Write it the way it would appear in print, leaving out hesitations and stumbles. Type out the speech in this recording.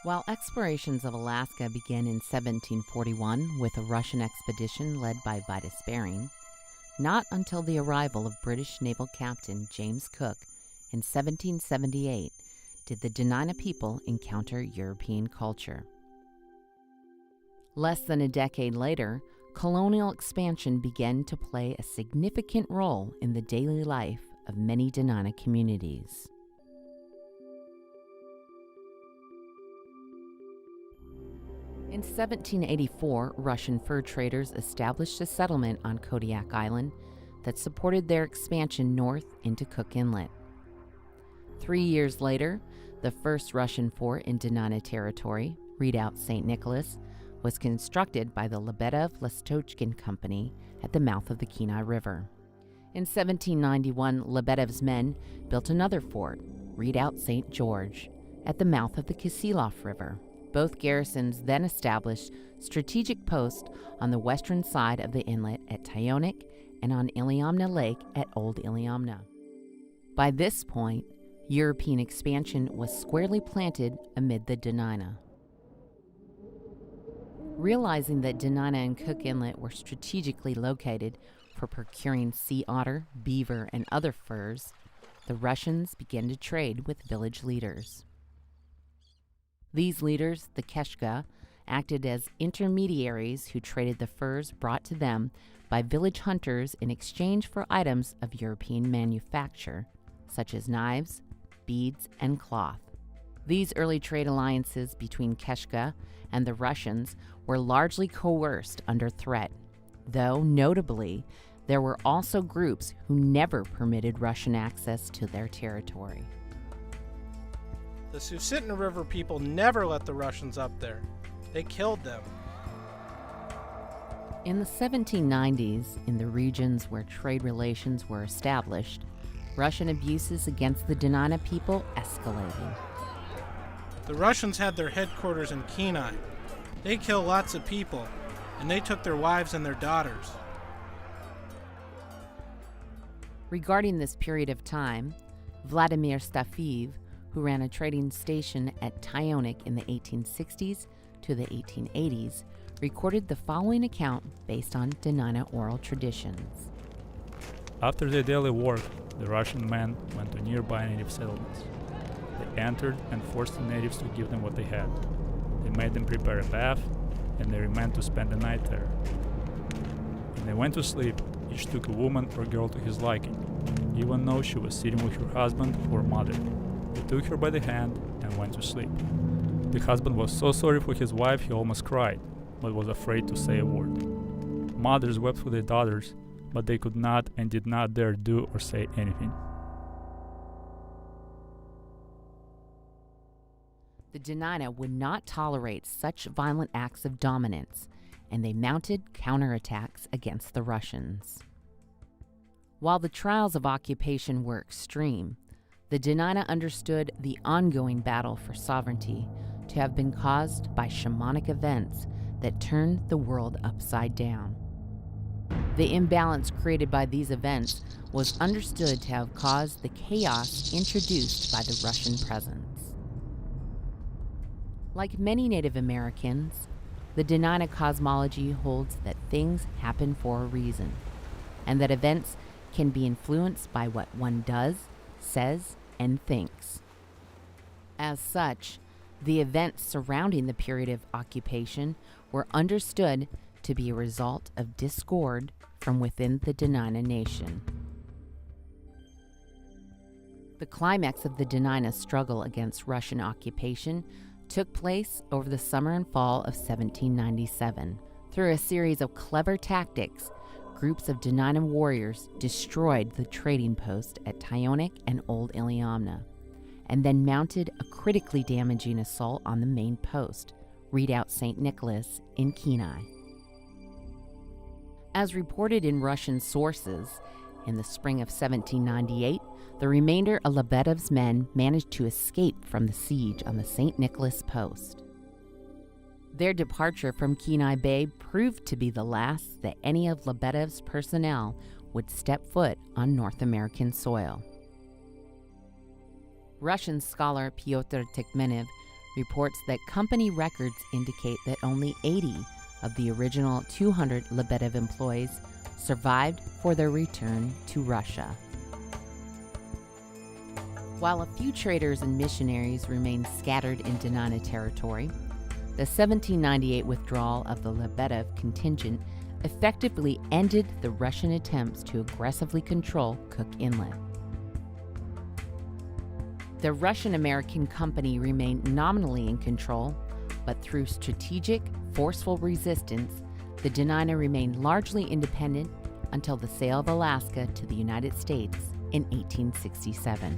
While explorations of Alaska began in 1741 with a Russian expedition led by Vitus Bering, not until the arrival of British naval captain James Cook in 1778 did the Dena'ina people encounter European culture. Less than a decade later, colonial expansion began to play a significant role in the daily life of many Dena'ina communities. In 1784, Russian fur traders established a settlement on Kodiak Island that supported their expansion north into Cook Inlet. 3 years later, the first Russian fort in Dena'ina territory, Redoubt St. Nicholas, was constructed by the Lebedev-Lastochkin Company at the mouth of the Kenai River. In 1791, Lebedev's men built another fort, Redoubt St. George, at the mouth of the Kisilov River. Both garrisons then established strategic posts on the western side of the inlet at Tyonek and on Iliamna Lake at Old Iliamna. By this point, European expansion was squarely planted amid the Dena'ina. Realizing that Dena'ina and Cook Inlet were strategically located for procuring sea otter, beaver, and other furs, the Russians began to trade with village leaders. These leaders, the Keshka, acted as intermediaries who traded the furs brought to them by village hunters in exchange for items of European manufacture, such as knives, beads, and cloth. These early trade alliances between Keshka and the Russians were largely coerced under threat, though notably, there were also groups who never permitted Russian access to their territory. The Susitna River people never let the Russians up there. They killed them. In the 1790s, in the regions where trade relations were established, Russian abuses against the Dena'ina people escalated. The Russians had their headquarters in Kenai. They killed lots of people, and they took their wives and their daughters. Regarding this period of time, Vladimir Stafiv, who ran a trading station at Tyonek in the 1860s to the 1880s, recorded the following account based on Dena'ina oral traditions. After their daily work, the Russian men went to nearby native settlements. They entered and forced the natives to give them what they had. They made them prepare a bath, and they remained to spend the night there. When they went to sleep, each took a woman or girl to his liking, even though she was sitting with her husband or mother. They took her by the hand and went to sleep. The husband was so sorry for his wife he almost cried, but was afraid to say a word. Mothers wept for their daughters, but they could not and did not dare do or say anything. The Dena'ina would not tolerate such violent acts of dominance, and they mounted counterattacks against the Russians. While the trials of occupation were extreme, the Dena'ina understood the ongoing battle for sovereignty to have been caused by shamanic events that turned the world upside down. The imbalance created by these events was understood to have caused the chaos introduced by the Russian presence. Like many Native Americans, the Dena'ina cosmology holds that things happen for a reason, and that events can be influenced by what one does, says, and thinks. As such, the events surrounding the period of occupation were understood to be a result of discord from within the Dena'ina nation. The climax of the Dena'ina struggle against Russian occupation took place over the summer and fall of 1797. Through a series of clever tactics, groups of Dena'ina warriors destroyed the trading post at Tyonek and Old Iliamna, and then mounted a critically damaging assault on the main post, Redoubt St. Nicholas in Kenai. As reported in Russian sources, in the spring of 1798, the remainder of Lebedev's men managed to escape from the siege on the St. Nicholas post. Their departure from Kenai Bay proved to be the last that any of Lebedev's personnel would step foot on North American soil. Russian scholar Pyotr Tikmenev Reports that company records indicate that only 80 of the original 200 Lebedev employees survived for their return to Russia. While a few traders and missionaries remained scattered in Dena'ina territory, the 1798 withdrawal of the Lebedev contingent effectively ended the Russian attempts to aggressively control Cook Inlet. The Russian-American company remained nominally in control, but through strategic, forceful resistance, the Dena'ina remained largely independent until the sale of Alaska to the United States in 1867.